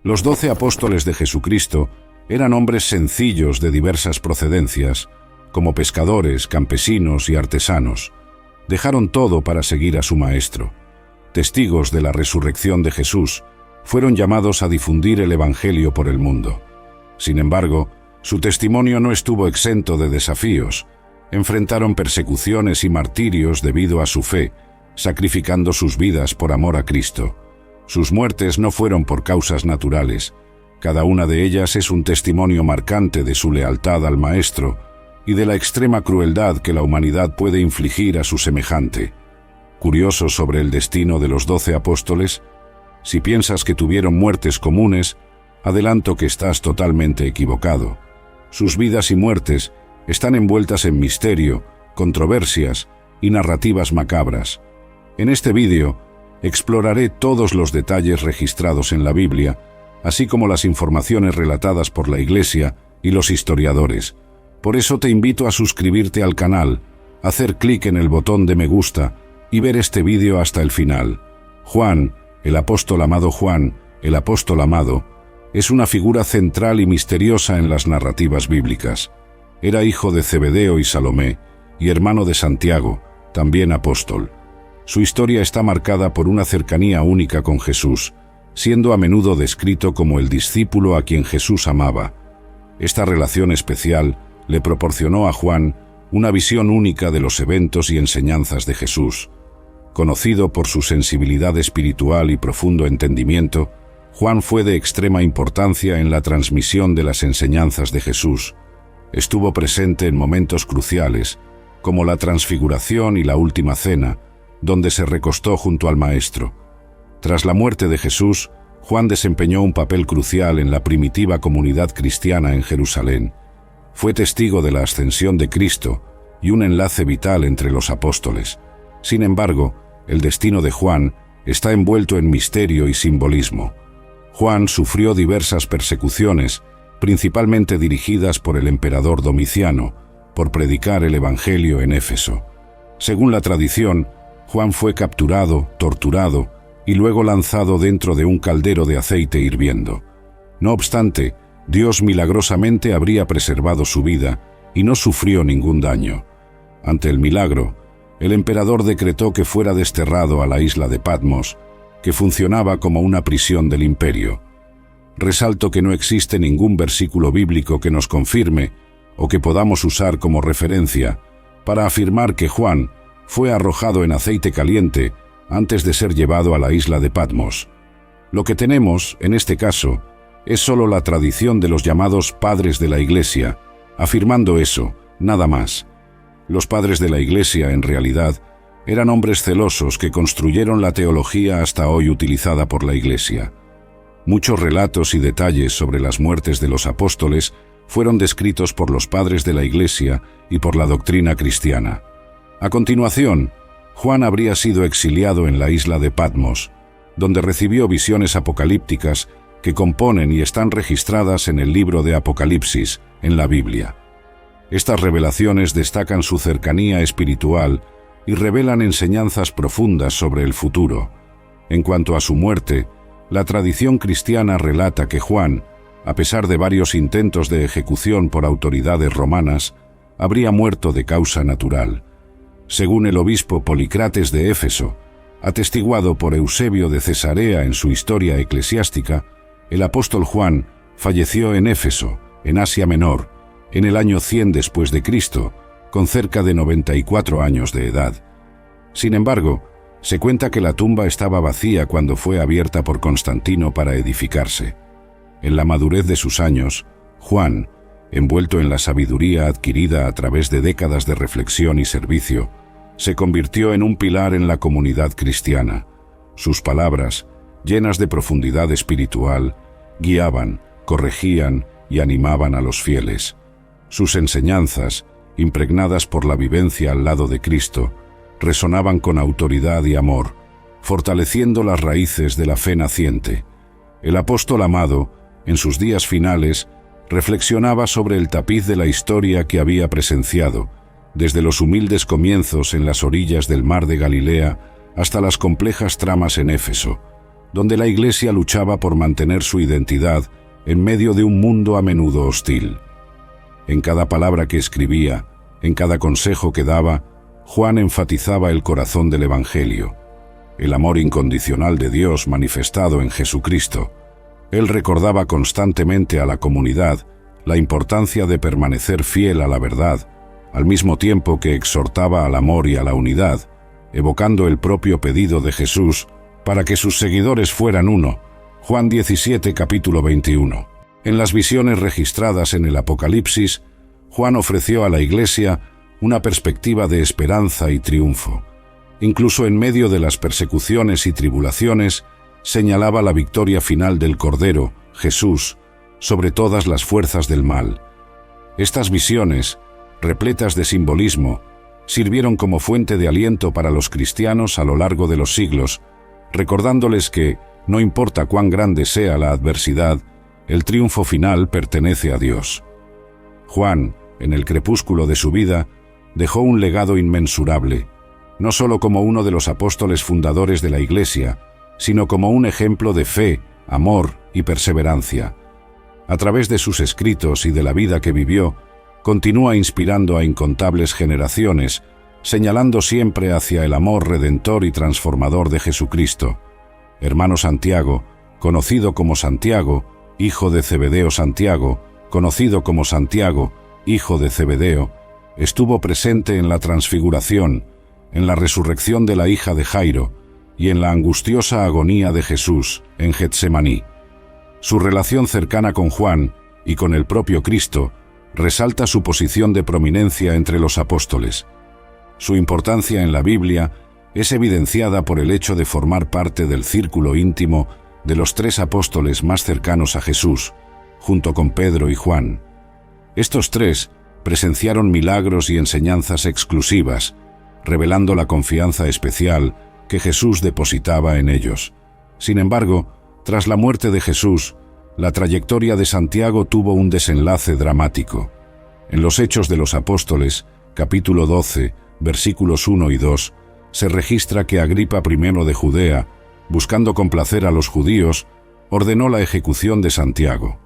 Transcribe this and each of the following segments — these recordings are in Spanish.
Los 12 apóstoles de Jesucristo eran hombres sencillos de diversas procedencias, como pescadores, campesinos y artesanos. Dejaron todo para seguir a su Maestro. Testigos de la resurrección de Jesús, fueron llamados a difundir el Evangelio por el mundo. Sin embargo, su testimonio no estuvo exento de desafíos. Enfrentaron persecuciones y martirios debido a su fe, sacrificando sus vidas por amor a Cristo. Sus muertes no fueron por causas naturales. Cada una de ellas es un testimonio marcante de su lealtad al Maestro y de la extrema crueldad que la humanidad puede infligir a su semejante. ¿Curioso sobre el destino de los 12 apóstoles? Si piensas que tuvieron muertes comunes, adelanto que estás totalmente equivocado. Sus vidas y muertes están envueltas en misterio, controversias y narrativas macabras. En este vídeo exploraré todos los detalles registrados en la Biblia, así como las informaciones relatadas por la Iglesia y los historiadores. Por eso te invito a suscribirte al canal, hacer clic en el botón de me gusta y ver este vídeo hasta el final. Juan, el apóstol amado, es una figura central y misteriosa en las narrativas bíblicas. Era hijo de Zebedeo y Salomé, y hermano de Santiago, también apóstol. Su historia está marcada por una cercanía única con Jesús, siendo a menudo descrito como el discípulo a quien Jesús amaba. Esta relación especial le proporcionó a Juan una visión única de los eventos y enseñanzas de Jesús. Conocido por su sensibilidad espiritual y profundo entendimiento, Juan fue de extrema importancia en la transmisión de las enseñanzas de Jesús. Estuvo presente en momentos cruciales, como la transfiguración y la última cena, donde se recostó junto al Maestro. Tras la muerte de Jesús, Juan desempeñó un papel crucial en la primitiva comunidad cristiana en Jerusalén. Fue testigo de la ascensión de Cristo y un enlace vital entre los apóstoles. Sin embargo, el destino de Juan está envuelto en misterio y simbolismo. Juan sufrió diversas persecuciones, principalmente dirigidas por el emperador Domiciano, por predicar el Evangelio en Éfeso. Según la tradición, Juan fue capturado, torturado y luego lanzado dentro de un caldero de aceite hirviendo. No obstante, Dios milagrosamente habría preservado su vida y no sufrió ningún daño. Ante el milagro, el emperador decretó que fuera desterrado a la isla de Patmos, que funcionaba como una prisión del imperio. Resalto que no existe ningún versículo bíblico que nos confirme o que podamos usar como referencia para afirmar que Juan fue arrojado en aceite caliente antes de ser llevado a la isla de Patmos. Lo que tenemos, en este caso, es solo la tradición de los llamados padres de la Iglesia, afirmando eso, nada más. Los padres de la Iglesia, en realidad, eran hombres celosos que construyeron la teología hasta hoy utilizada por la Iglesia. Muchos relatos y detalles sobre las muertes de los apóstoles fueron descritos por los padres de la Iglesia y por la doctrina cristiana. A continuación, Juan habría sido exiliado en la isla de Patmos, donde recibió visiones apocalípticas que componen y están registradas en el libro de Apocalipsis, en la Biblia. Estas revelaciones destacan su cercanía espiritual y revelan enseñanzas profundas sobre el futuro. En cuanto a su muerte, la tradición cristiana relata que Juan, a pesar de varios intentos de ejecución por autoridades romanas, habría muerto de causa natural. Según el obispo Policrates de Éfeso, atestiguado por Eusebio de Cesarea en su historia eclesiástica, el apóstol Juan falleció en Éfeso, en Asia Menor, en el año 100 después de Cristo, con cerca de 94 años de edad. Sin embargo, se cuenta que la tumba estaba vacía cuando fue abierta por Constantino para edificarse. En la madurez de sus años, Juan, envuelto en la sabiduría adquirida a través de décadas de reflexión y servicio, se convirtió en un pilar en la comunidad cristiana. Sus palabras, llenas de profundidad espiritual, guiaban, corregían y animaban a los fieles. Sus enseñanzas, impregnadas por la vivencia al lado de Cristo, resonaban con autoridad y amor, fortaleciendo las raíces de la fe naciente. El apóstol amado, en sus días finales, reflexionaba sobre el tapiz de la historia que había presenciado, desde los humildes comienzos en las orillas del mar de Galilea hasta las complejas tramas en Éfeso. donde la Iglesia luchaba por mantener su identidad en medio de un mundo a menudo hostil. En cada palabra que escribía, en cada consejo que daba, Juan enfatizaba el corazón del Evangelio, el amor incondicional de Dios manifestado en Jesucristo. Él recordaba constantemente a la comunidad la importancia de permanecer fiel a la verdad, al mismo tiempo que exhortaba al amor y a la unidad, evocando el propio pedido de Jesús para que sus seguidores fueran uno. Juan 17, capítulo 21. En las visiones registradas en el Apocalipsis, Juan ofreció a la Iglesia una perspectiva de esperanza y triunfo. Incluso en medio de las persecuciones y tribulaciones, señalaba la victoria final del Cordero, Jesús, sobre todas las fuerzas del mal. Estas visiones, repletas de simbolismo, sirvieron como fuente de aliento para los cristianos a lo largo de los siglos, recordándoles que, no importa cuán grande sea la adversidad, el triunfo final pertenece a Dios. Juan, en el crepúsculo de su vida, dejó un legado inmensurable, no solo como uno de los apóstoles fundadores de la Iglesia, sino como un ejemplo de fe, amor y perseverancia. A través de sus escritos y de la vida que vivió, continúa inspirando a incontables generaciones, señalando siempre hacia el amor redentor y transformador de Jesucristo. Hermano Santiago, conocido como Santiago, hijo de Zebedeo Santiago, conocido como Santiago, hijo de Zebedeo, estuvo presente en la transfiguración, en la resurrección de la hija de Jairo y en la angustiosa agonía de Jesús en Getsemaní. Su relación cercana con Juan y con el propio Cristo resalta su posición de prominencia entre los apóstoles. Su importancia en la Biblia es evidenciada por el hecho de formar parte del círculo íntimo de los 3 apóstoles más cercanos a Jesús, junto con Pedro y Juan. Estos 3 presenciaron milagros y enseñanzas exclusivas, revelando la confianza especial que Jesús depositaba en ellos. Sin embargo, tras la muerte de Jesús, la trayectoria de Santiago tuvo un desenlace dramático. En los Hechos de los Apóstoles, capítulo 12, versículos 1 y 2, se registra que Agripa I de Judea, buscando complacer a los judíos, ordenó la ejecución de Santiago.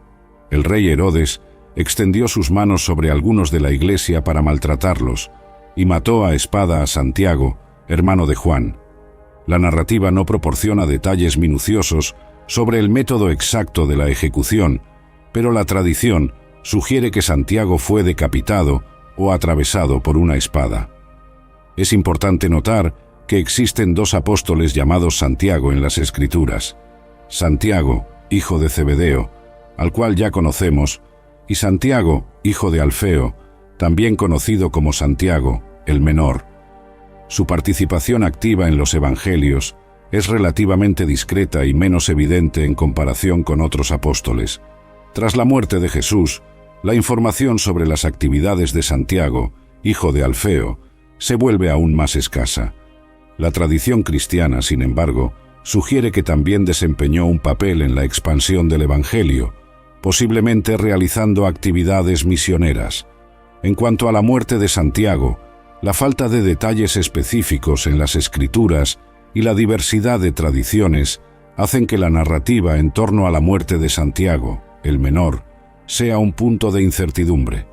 El rey Herodes extendió sus manos sobre algunos de la Iglesia para maltratarlos y mató a espada a Santiago, hermano de Juan. La narrativa no proporciona detalles minuciosos sobre el método exacto de la ejecución, pero la tradición sugiere que Santiago fue decapitado o atravesado por una espada. Es importante notar que existen 2 apóstoles llamados Santiago en las Escrituras: Santiago, hijo de Zebedeo, al cual ya conocemos, y Santiago, hijo de Alfeo, también conocido como Santiago, el menor. Su participación activa en los Evangelios es relativamente discreta y menos evidente en comparación con otros apóstoles. Tras la muerte de Jesús, la información sobre las actividades de Santiago, hijo de Alfeo, se vuelve aún más escasa. La tradición cristiana, sin embargo, sugiere que también desempeñó un papel en la expansión del Evangelio, posiblemente realizando actividades misioneras. En cuanto a la muerte de Santiago, la falta de detalles específicos en las Escrituras y la diversidad de tradiciones hacen que la narrativa en torno a la muerte de Santiago, el menor, sea un punto de incertidumbre.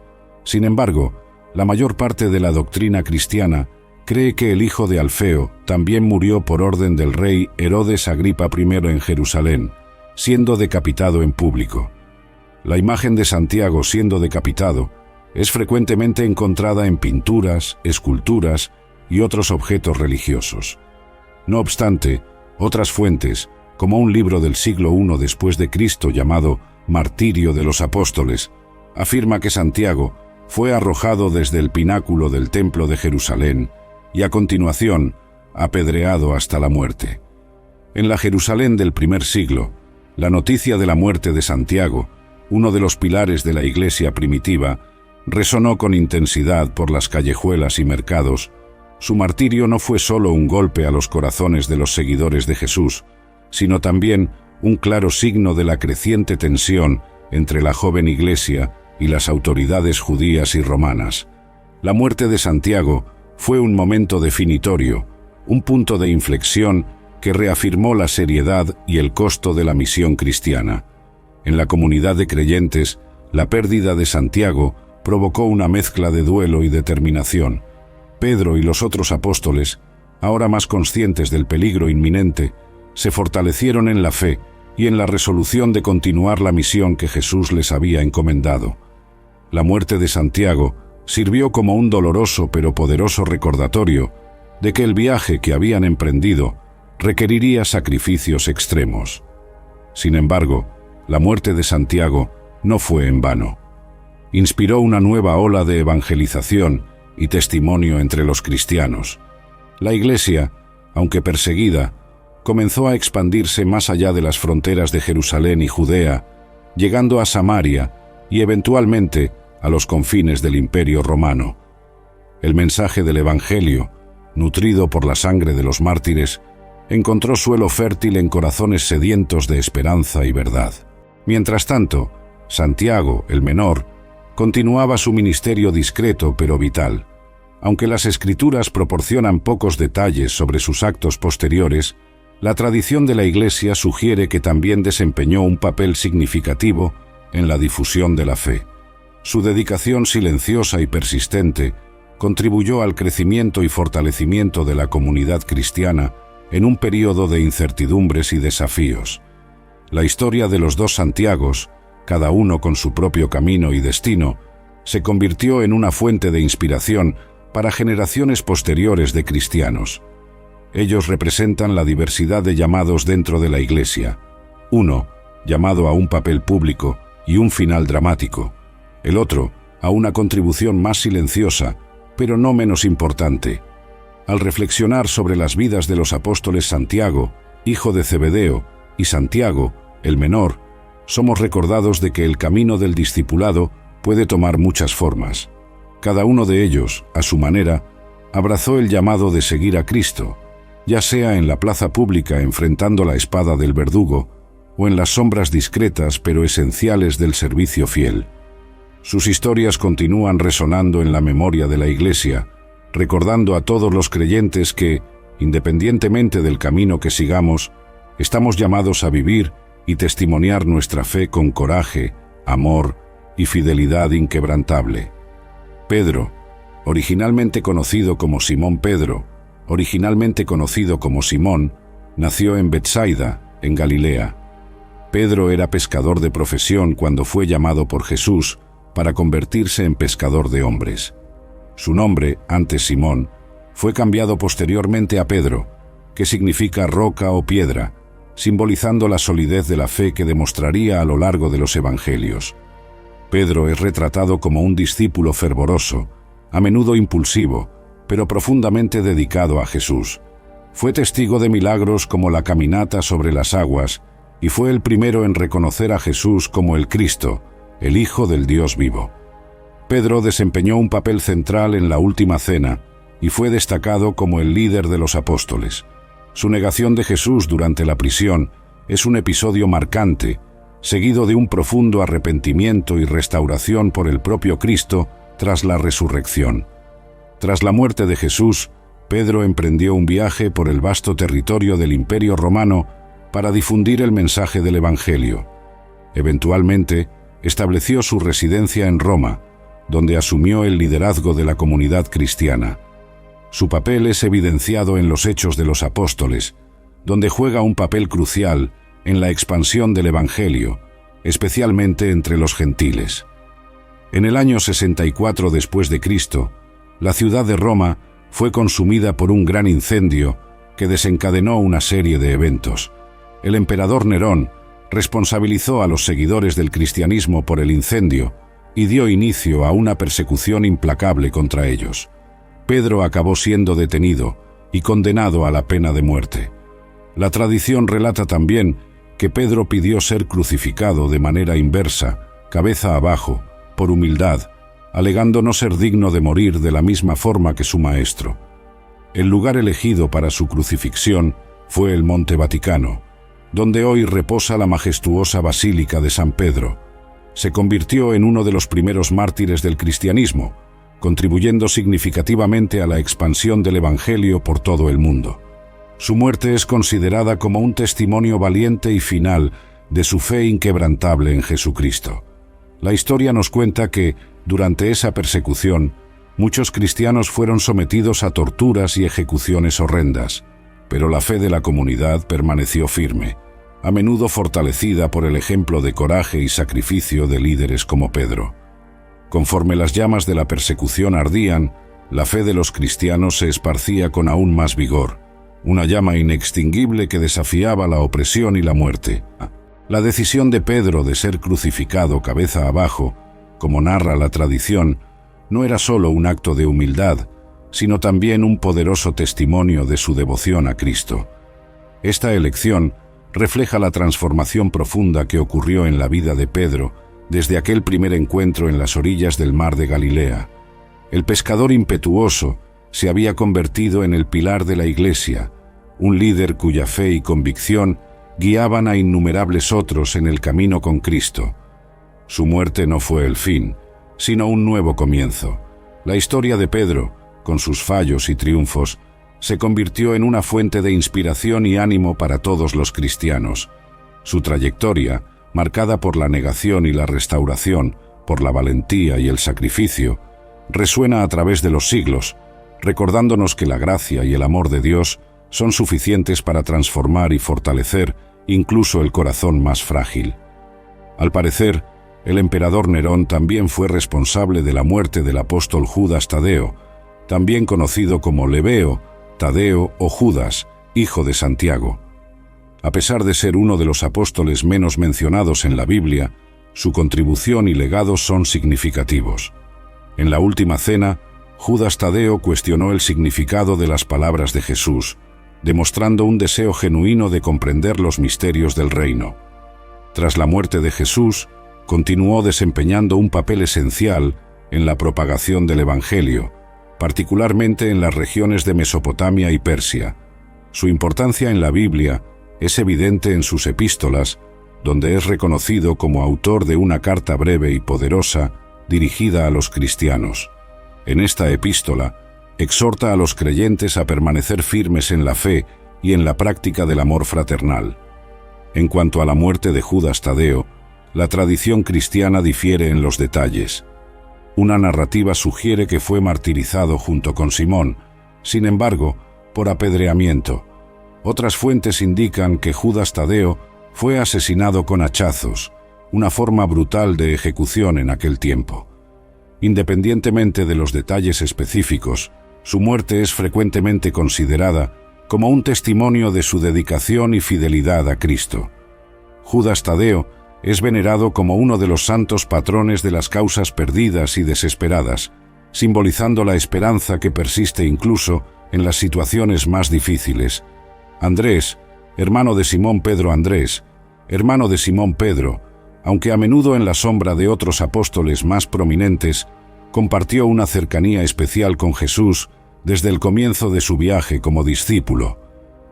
Sin embargo, la mayor parte de la doctrina cristiana cree que el hijo de Alfeo también murió por orden del rey Herodes Agripa I en Jerusalén, siendo decapitado en público. La imagen de Santiago siendo decapitado es frecuentemente encontrada en pinturas, esculturas y otros objetos religiosos. No obstante, otras fuentes, como un libro del siglo I después de Cristo llamado Martirio de los Apóstoles, afirma que Santiago fue arrojado desde el pináculo del Templo de Jerusalén y a continuación apedreado hasta la muerte. En la Jerusalén del primer siglo, la noticia de la muerte de Santiago, uno de los pilares de la Iglesia primitiva, resonó con intensidad por las callejuelas y mercados. Su martirio no fue solo un golpe a los corazones de los seguidores de Jesús, sino también un claro signo de la creciente tensión entre la joven Iglesia y las autoridades judías y romanas. La muerte de Santiago fue un momento definitorio, un punto de inflexión que reafirmó la seriedad y el costo de la misión cristiana. En la comunidad de creyentes, la pérdida de Santiago provocó una mezcla de duelo y determinación. Pedro y los otros apóstoles, ahora más conscientes del peligro inminente, se fortalecieron en la fe y en la resolución de continuar la misión que Jesús les había encomendado. La muerte de Santiago sirvió como un doloroso pero poderoso recordatorio de que el viaje que habían emprendido requeriría sacrificios extremos. Sin embargo, la muerte de Santiago no fue en vano. Inspiró una nueva ola de evangelización y testimonio entre los cristianos. La Iglesia, aunque perseguida, comenzó a expandirse más allá de las fronteras de Jerusalén y Judea, llegando a Samaria y eventualmente a los confines del Imperio Romano. El mensaje del Evangelio, nutrido por la sangre de los mártires, encontró suelo fértil en corazones sedientos de esperanza y verdad. Mientras tanto, Santiago, el menor, continuaba su ministerio discreto pero vital. Aunque las Escrituras proporcionan pocos detalles sobre sus actos posteriores, la tradición de la Iglesia sugiere que también desempeñó un papel significativo en la difusión de la fe. Su dedicación silenciosa y persistente contribuyó al crecimiento y fortalecimiento de la comunidad cristiana en un período de incertidumbres y desafíos. La historia de los dos Santiagos, cada uno con su propio camino y destino, se convirtió en una fuente de inspiración para generaciones posteriores de cristianos. Ellos representan la diversidad de llamados dentro de la Iglesia. Uno, llamado a un papel público y un final dramático. El otro, a una contribución más silenciosa, pero no menos importante. Al reflexionar sobre las vidas de los apóstoles Santiago, hijo de Zebedeo, y Santiago, el menor, somos recordados de que el camino del discipulado puede tomar muchas formas. Cada uno de ellos, a su manera, abrazó el llamado de seguir a Cristo, ya sea en la plaza pública enfrentando la espada del verdugo, o en las sombras discretas pero esenciales del servicio fiel. Sus historias continúan resonando en la memoria de la Iglesia, recordando a todos los creyentes que, independientemente del camino que sigamos, estamos llamados a vivir y testimoniar nuestra fe con coraje, amor y fidelidad inquebrantable. Pedro, originalmente conocido como Simón Pedro, originalmente conocido como Simón, nació en Betsaida, en Galilea. Pedro era pescador de profesión cuando fue llamado por Jesús para convertirse en pescador de hombres. Su nombre, antes Simón, fue cambiado posteriormente a Pedro, que significa roca o piedra, simbolizando la solidez de la fe que demostraría a lo largo de los evangelios. Pedro es retratado como un discípulo fervoroso, a menudo impulsivo, pero profundamente dedicado a Jesús. Fue testigo de milagros como la caminata sobre las aguas y fue el primero en reconocer a Jesús como el Cristo, el Hijo del Dios vivo. Pedro desempeñó un papel central en la última cena y fue destacado como el líder de los apóstoles. Su negación de Jesús durante la prisión es un episodio marcante, seguido de un profundo arrepentimiento y restauración por el propio Cristo tras la resurrección. Tras la muerte de Jesús, Pedro emprendió un viaje por el vasto territorio del Imperio Romano para difundir el mensaje del Evangelio. Eventualmente, estableció su residencia en Roma, donde asumió el liderazgo de la comunidad cristiana. Su papel es evidenciado en los Hechos de los Apóstoles, donde juega un papel crucial en la expansión del Evangelio, especialmente entre los gentiles. En el año 64 después de Cristo, la ciudad de Roma fue consumida por un gran incendio que desencadenó una serie de eventos. El emperador Nerón responsabilizó a los seguidores del cristianismo por el incendio y dio inicio a una persecución implacable contra ellos. Pedro acabó siendo detenido y condenado a la pena de muerte. La tradición relata también que Pedro pidió ser crucificado de manera inversa, cabeza abajo, por humildad, alegando no ser digno de morir de la misma forma que su maestro. El lugar elegido para su crucifixión fue el Monte Vaticano, donde hoy reposa la majestuosa Basílica de San Pedro. Se convirtió en uno de los primeros mártires del cristianismo, contribuyendo significativamente a la expansión del Evangelio por todo el mundo. Su muerte es considerada como un testimonio valiente y final de su fe inquebrantable en Jesucristo. La historia nos cuenta que, durante esa persecución, muchos cristianos fueron sometidos a torturas y ejecuciones horrendas, pero la fe de la comunidad permaneció firme, a menudo fortalecida por el ejemplo de coraje y sacrificio de líderes como Pedro. Conforme las llamas de la persecución ardían, la fe de los cristianos se esparcía con aún más vigor, una llama inextinguible que desafiaba la opresión y la muerte. La decisión de Pedro de ser crucificado cabeza abajo, como narra la tradición, no era solo un acto de humildad, sino también un poderoso testimonio de su devoción a Cristo. Esta elección refleja la transformación profunda que ocurrió en la vida de Pedro desde aquel primer encuentro en las orillas del mar de Galilea. El pescador impetuoso se había convertido en el pilar de la Iglesia, un líder cuya fe y convicción guiaban a innumerables otros en el camino con Cristo. Su muerte no fue el fin, sino un nuevo comienzo. La historia de Pedro, con sus fallos y triunfos, se convirtió en una fuente de inspiración y ánimo para todos los cristianos. Su trayectoria, marcada por la negación y la restauración, por la valentía y el sacrificio, resuena a través de los siglos, recordándonos que la gracia y el amor de Dios son suficientes para transformar y fortalecer incluso el corazón más frágil. Al parecer, el emperador Nerón también fue responsable de la muerte del apóstol Judas Tadeo, también conocido como Lebeo, Tadeo o Judas, hijo de Santiago. A pesar de ser uno de los apóstoles menos mencionados en la Biblia, su contribución y legado son significativos. En la última cena, Judas Tadeo cuestionó el significado de las palabras de Jesús, demostrando un deseo genuino de comprender los misterios del reino. Tras la muerte de Jesús, continuó desempeñando un papel esencial en la propagación del Evangelio, particularmente en las regiones de Mesopotamia y Persia. Su importancia en la Biblia es evidente en sus epístolas, donde es reconocido como autor de una carta breve y poderosa dirigida a los cristianos. En esta epístola, exhorta a los creyentes a permanecer firmes en la fe y en la práctica del amor fraternal. En cuanto a la muerte de Judas Tadeo, la tradición cristiana difiere en los detalles. Una narrativa sugiere que fue martirizado junto con Simón, sin embargo, por apedreamiento. Otras fuentes indican que Judas Tadeo fue asesinado con hachazos, una forma brutal de ejecución en aquel tiempo. Independientemente de los detalles específicos, su muerte es frecuentemente considerada como un testimonio de su dedicación y fidelidad a Cristo. Judas Tadeo es venerado como uno de los santos patrones de las causas perdidas y desesperadas, simbolizando la esperanza que persiste incluso en las situaciones más difíciles. Andrés, hermano de Simón Pedro Andrés, hermano de Simón Pedro, aunque a menudo en la sombra de otros apóstoles más prominentes, compartió una cercanía especial con Jesús desde el comienzo de su viaje como discípulo.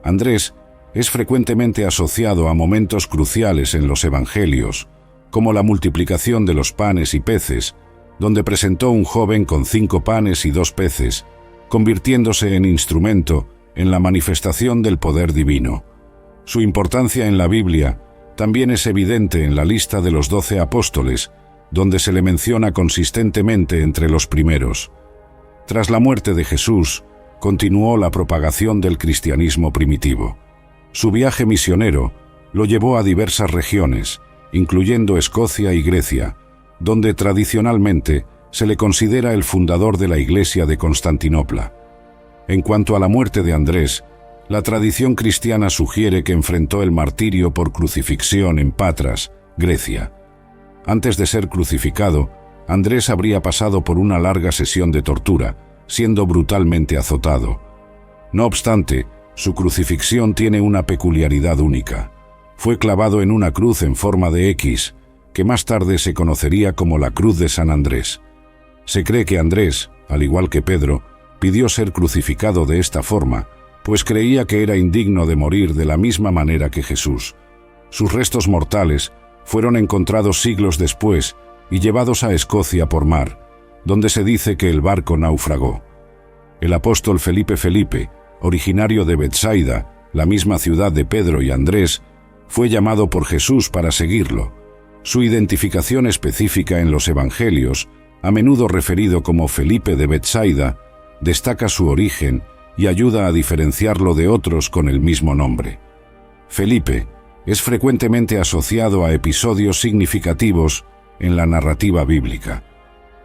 Andrés es frecuentemente asociado a momentos cruciales en los evangelios, como la multiplicación de los panes y peces, donde presentó un joven con 5 panes y 2 peces, convirtiéndose en instrumento en la manifestación del poder divino. Su importancia en la Biblia también es evidente en la lista de los 12 apóstoles, donde se le menciona consistentemente entre los primeros. Tras la muerte de Jesús, continuó la propagación del cristianismo primitivo. Su viaje misionero lo llevó a diversas regiones, incluyendo Escocia y Grecia, donde tradicionalmente se le considera el fundador de la Iglesia de Constantinopla. En cuanto a la muerte de Andrés, la tradición cristiana sugiere que enfrentó el martirio por crucifixión en Patras, Grecia. Antes de ser crucificado, Andrés habría pasado por una larga sesión de tortura, siendo brutalmente azotado. No obstante, su crucifixión tiene una peculiaridad única. Fue clavado en una cruz en forma de X, que más tarde se conocería como la Cruz de San Andrés. Se cree que Andrés, al igual que Pedro, pidió ser crucificado de esta forma, pues creía que era indigno de morir de la misma manera que Jesús. Sus restos mortales fueron encontrados siglos después y llevados a Escocia por mar, donde se dice que el barco naufragó. El apóstol Felipe, originario de Betsaida, la misma ciudad de Pedro y Andrés, fue llamado por Jesús para seguirlo. Su identificación específica en los Evangelios, a menudo referido como Felipe de Betsaida, destaca su origen y ayuda a diferenciarlo de otros con el mismo nombre. Felipe es frecuentemente asociado a episodios significativos en la narrativa bíblica.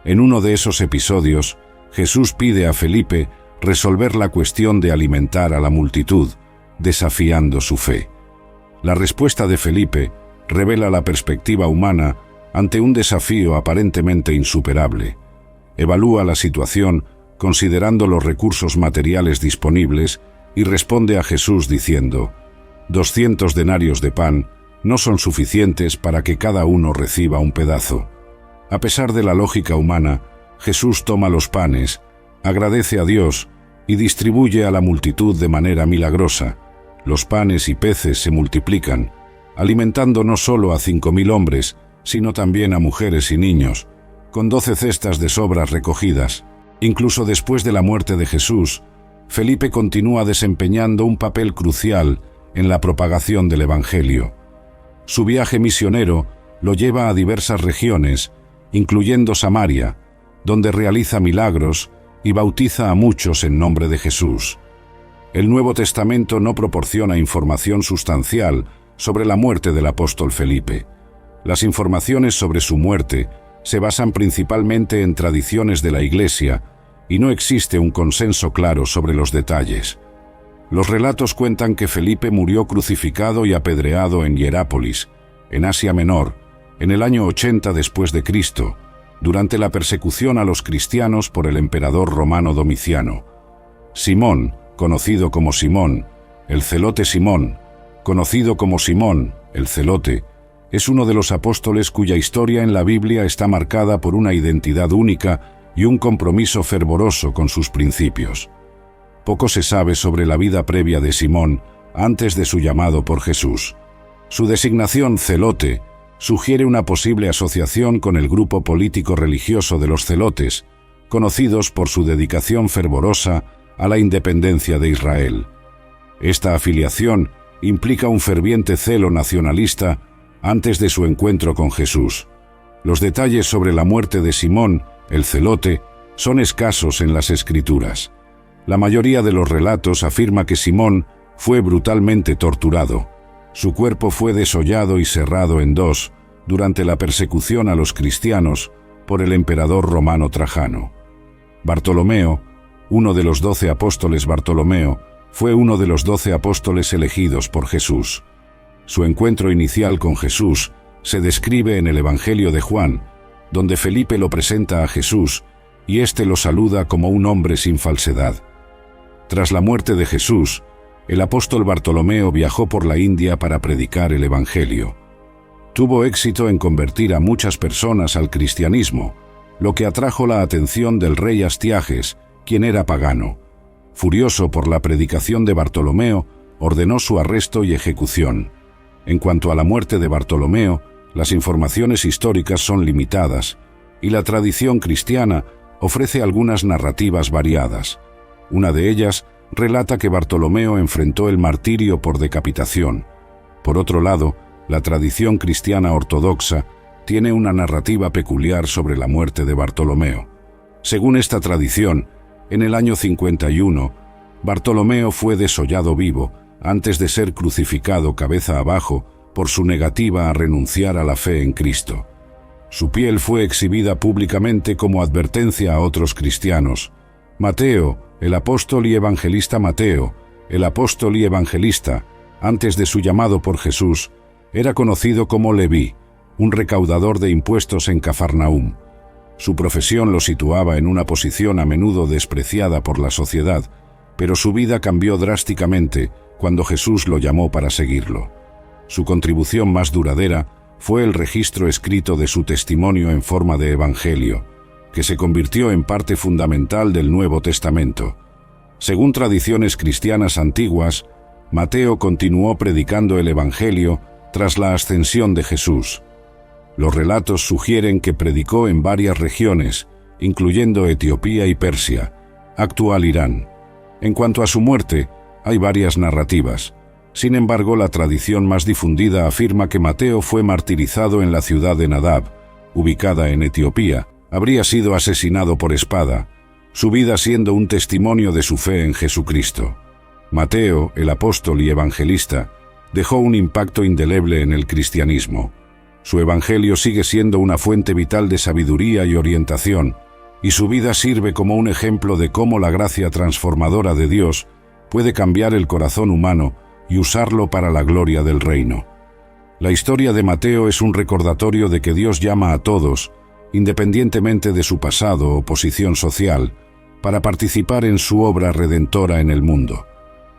En uno de esos episodios, Jesús pide a Felipe resolver la cuestión de alimentar a la multitud, desafiando su fe. La respuesta de Felipe revela la perspectiva humana ante un desafío aparentemente insuperable. Evalúa la situación considerando los recursos materiales disponibles y responde a Jesús diciendo: 200 denarios de pan no son suficientes para que cada uno reciba un pedazo. A pesar de la lógica humana, Jesús toma los panes, agradece a Dios y distribuye a la multitud de manera milagrosa. Los panes y peces se multiplican, alimentando no solo a 5.000 hombres, sino también a mujeres y niños, con 12 cestas de sobras recogidas. Incluso después de la muerte de Jesús, Felipe continúa desempeñando un papel crucial en la propagación del Evangelio. Su viaje misionero lo lleva a diversas regiones, incluyendo Samaria, donde realiza milagros y bautiza a muchos en nombre de Jesús. El Nuevo Testamento no proporciona información sustancial sobre la muerte del apóstol Felipe. Las informaciones sobre su muerte se basan principalmente en tradiciones de la Iglesia y no existe un consenso claro sobre los detalles. Los relatos cuentan que Felipe murió crucificado y apedreado en Hierápolis, en Asia Menor, en el año 80 después de Cristo, durante la persecución a los cristianos por el emperador romano Domiciano. Simón, conocido como Simón, el celote Simón, conocido como Simón, el celote, es uno de los apóstoles cuya historia en la Biblia está marcada por una identidad única y un compromiso fervoroso con sus principios. Poco se sabe sobre la vida previa de Simón antes de su llamado por Jesús. Su designación celote sugiere una posible asociación con el grupo político-religioso de los celotes, conocidos por su dedicación fervorosa a la independencia de Israel. Esta afiliación implica un ferviente celo nacionalista antes de su encuentro con Jesús. Los detalles sobre la muerte de Simón, el celote, son escasos en las Escrituras. La mayoría de los relatos afirma que Simón fue brutalmente torturado. Su cuerpo fue desollado y serrado en dos durante la persecución a los cristianos por el emperador romano Trajano. Bartolomeo, uno de los 12 apóstoles. Bartolomeo fue uno de los 12 apóstoles elegidos por Jesús. Su encuentro inicial con Jesús se describe en el Evangelio de Juan, donde Felipe lo presenta a Jesús y éste lo saluda como un hombre sin falsedad. Tras la muerte de Jesús, el apóstol Bartolomeo viajó por la India para predicar el Evangelio. Tuvo éxito en convertir a muchas personas al cristianismo, lo que atrajo la atención del rey Astiages, quien era pagano. Furioso por la predicación de Bartolomeo, ordenó su arresto y ejecución. En cuanto a la muerte de Bartolomeo, las informaciones históricas son limitadas, y la tradición cristiana ofrece algunas narrativas variadas. Una de ellas relata que Bartolomeo enfrentó el martirio por decapitación. Por otro lado, la tradición cristiana ortodoxa tiene una narrativa peculiar sobre la muerte de Bartolomeo. Según esta tradición, en el año 51, Bartolomeo fue desollado vivo antes de ser crucificado cabeza abajo por su negativa a renunciar a la fe en Cristo. Su piel fue exhibida públicamente como advertencia a otros cristianos. Mateo, el apóstol y evangelista Mateo, el apóstol y evangelista, antes de su llamado por Jesús, era conocido como Leví, un recaudador de impuestos en Cafarnaúm. Su profesión lo situaba en una posición a menudo despreciada por la sociedad, pero su vida cambió drásticamente cuando Jesús lo llamó para seguirlo. Su contribución más duradera fue el registro escrito de su testimonio en forma de evangelio, que se convirtió en parte fundamental del Nuevo Testamento. Según tradiciones cristianas antiguas, Mateo continuó predicando el evangelio tras la ascensión de Jesús. Los relatos sugieren que predicó en varias regiones, incluyendo Etiopía y Persia, actual Irán. En cuanto a su muerte, hay varias narrativas. Sin embargo, la tradición más difundida afirma que Mateo fue martirizado en la ciudad de Nadab, ubicada en Etiopía. Habría sido asesinado por espada, su vida siendo un testimonio de su fe en Jesucristo. Mateo, el apóstol y evangelista, dejó un impacto indeleble en el cristianismo. Su evangelio sigue siendo una fuente vital de sabiduría y orientación, y su vida sirve como un ejemplo de cómo la gracia transformadora de Dios puede cambiar el corazón humano y usarlo para la gloria del reino. La historia de Mateo es un recordatorio de que Dios llama a todos, independientemente de su pasado o posición social, para participar en su obra redentora en el mundo.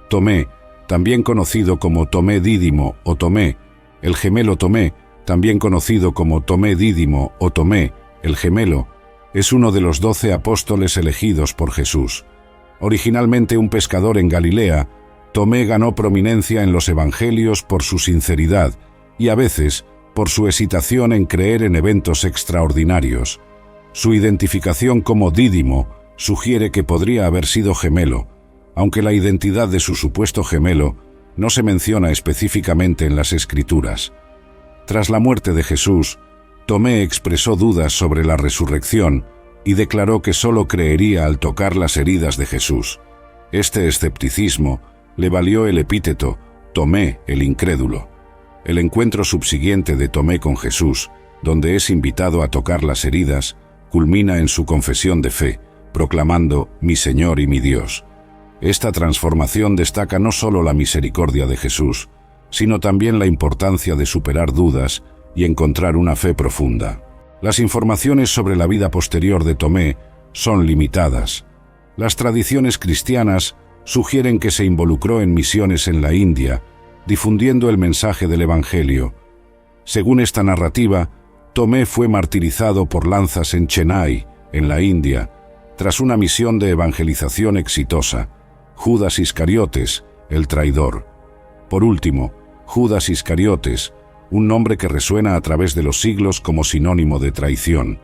Tomé, también conocido como Tomé Dídimo o Tomé, el gemelo Tomé, también conocido como Tomé Dídimo o Tomé, el gemelo, es uno de los 12 apóstoles elegidos por Jesús. Originalmente un pescador en Galilea, Tomé ganó prominencia en los evangelios por su sinceridad y a veces por su hesitación en creer en eventos extraordinarios. Su identificación como Dídimo sugiere que podría haber sido gemelo, aunque la identidad de su supuesto gemelo no se menciona específicamente en las Escrituras. Tras la muerte de Jesús, Tomé expresó dudas sobre la resurrección y declaró que solo creería al tocar las heridas de Jesús. Este escepticismo le valió el epíteto Tomé el incrédulo. El encuentro subsiguiente de Tomé con Jesús, donde es invitado a tocar las heridas, culmina en su confesión de fe, proclamando «Mi Señor y mi Dios». Esta transformación destaca no solo la misericordia de Jesús, sino también la importancia de superar dudas y encontrar una fe profunda. Las informaciones sobre la vida posterior de Tomé son limitadas. Las tradiciones cristianas sugieren que se involucró en misiones en la India, difundiendo el mensaje del Evangelio. Según esta narrativa, Tomé fue martirizado por lanzas en Chennai, en la India, tras una misión de evangelización exitosa. Judas Iscariotes, el traidor. Por último, Judas Iscariotes, un nombre que resuena a través de los siglos como sinónimo de traición.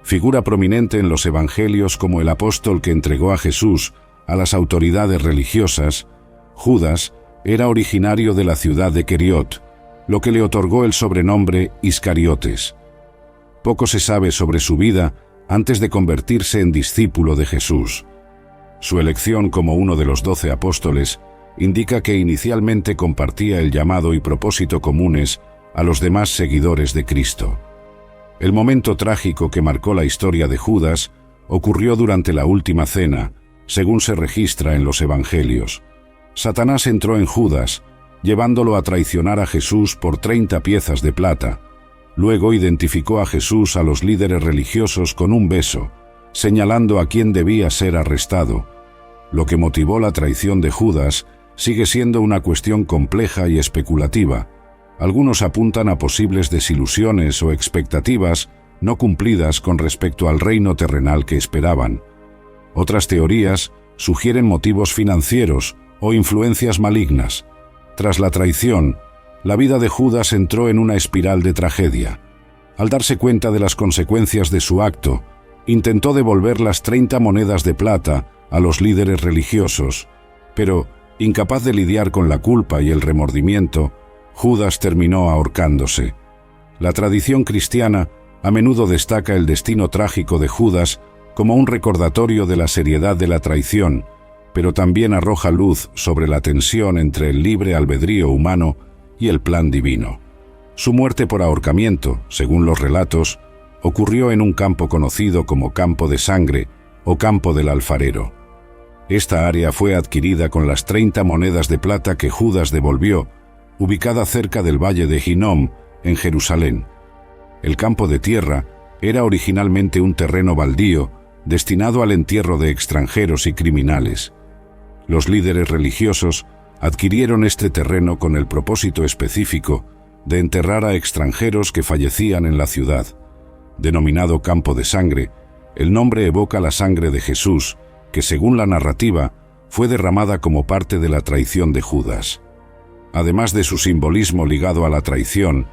Figura prominente en los evangelios como el apóstol que entregó a Jesús a las autoridades religiosas. Judas era originario de la ciudad de Queriot, lo que le otorgó el sobrenombre Iscariotes. Poco se sabe sobre su vida antes de convertirse en discípulo de Jesús. Su elección como uno de los 12 apóstoles indica que inicialmente compartía el llamado y propósito comunes a los demás seguidores de Cristo. El momento trágico que marcó la historia de Judas ocurrió durante la última cena, según se registra en los evangelios. Satanás entró en Judas, llevándolo a traicionar a Jesús por 30 piezas de plata. Luego identificó a Jesús a los líderes religiosos con un beso, señalando a quién debía ser arrestado. Lo que motivó la traición de Judas sigue siendo una cuestión compleja y especulativa. Algunos apuntan a posibles desilusiones o expectativas no cumplidas con respecto al reino terrenal que esperaban. Otras teorías sugieren motivos financieros o influencias malignas. Tras la traición, la vida de Judas entró en una espiral de tragedia. Al darse cuenta de las consecuencias de su acto, intentó devolver las 30 monedas de plata a los líderes religiosos, pero, incapaz de lidiar con la culpa y el remordimiento, Judas terminó ahorcándose. La tradición cristiana a menudo destaca el destino trágico de Judas como un recordatorio de la seriedad de la traición, pero también arroja luz sobre la tensión entre el libre albedrío humano y el plan divino. Su muerte por ahorcamiento, según los relatos, ocurrió en un campo conocido como Campo de Sangre o Campo del Alfarero. Esta área fue adquirida con las 30 monedas de plata que Judas devolvió, ubicada cerca del valle de Hinnom, en Jerusalén. El campo de tierra era originalmente un terreno baldío destinado al entierro de extranjeros y criminales. Los líderes religiosos adquirieron este terreno con el propósito específico de enterrar a extranjeros que fallecían en la ciudad. Denominado Campo de Sangre, el nombre evoca la sangre de Jesús, que según la narrativa, fue derramada como parte de la traición de Judas. Además de su simbolismo ligado a la traición,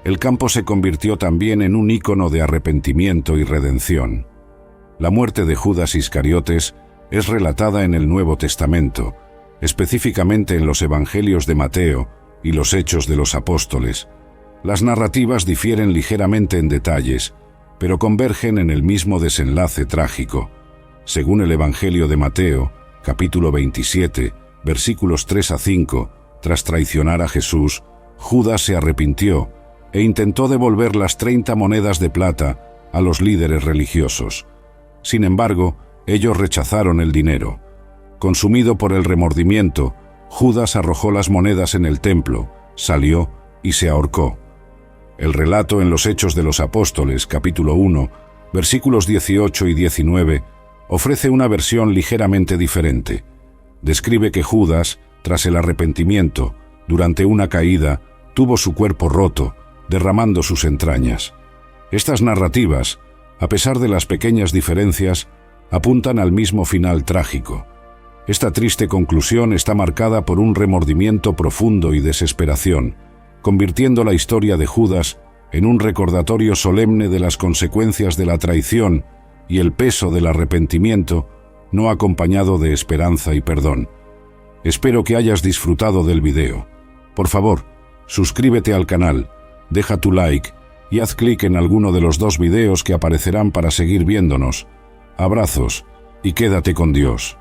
el campo se convirtió también en un ícono de arrepentimiento y redención. La muerte de Judas Iscariotes es relatada en el Nuevo Testamento, específicamente en los Evangelios de Mateo y los Hechos de los Apóstoles. Las narrativas difieren ligeramente en detalles, pero convergen en el mismo desenlace trágico. Según el Evangelio de Mateo, capítulo 27, versículos 3 a 5, tras traicionar a Jesús, Judas se arrepintió e intentó devolver las 30 monedas de plata a los líderes religiosos. Sin embargo, ellos rechazaron el dinero. Consumido por el remordimiento, Judas arrojó las monedas en el templo, salió y se ahorcó. El relato en los Hechos de los Apóstoles, capítulo 1, versículos 18 y 19, ofrece una versión ligeramente diferente. Describe que Judas, tras el arrepentimiento, durante una caída, tuvo su cuerpo roto, derramando sus entrañas. Estas narrativas, a pesar de las pequeñas diferencias, apuntan al mismo final trágico. Esta triste conclusión está marcada por un remordimiento profundo y desesperación, convirtiendo la historia de Judas en un recordatorio solemne de las consecuencias de la traición y el peso del arrepentimiento no acompañado de esperanza y perdón. Espero que hayas disfrutado del video. Por favor, suscríbete al canal, deja tu like y haz clic en alguno de los 2 videos que aparecerán para seguir viéndonos. Abrazos y quédate con Dios.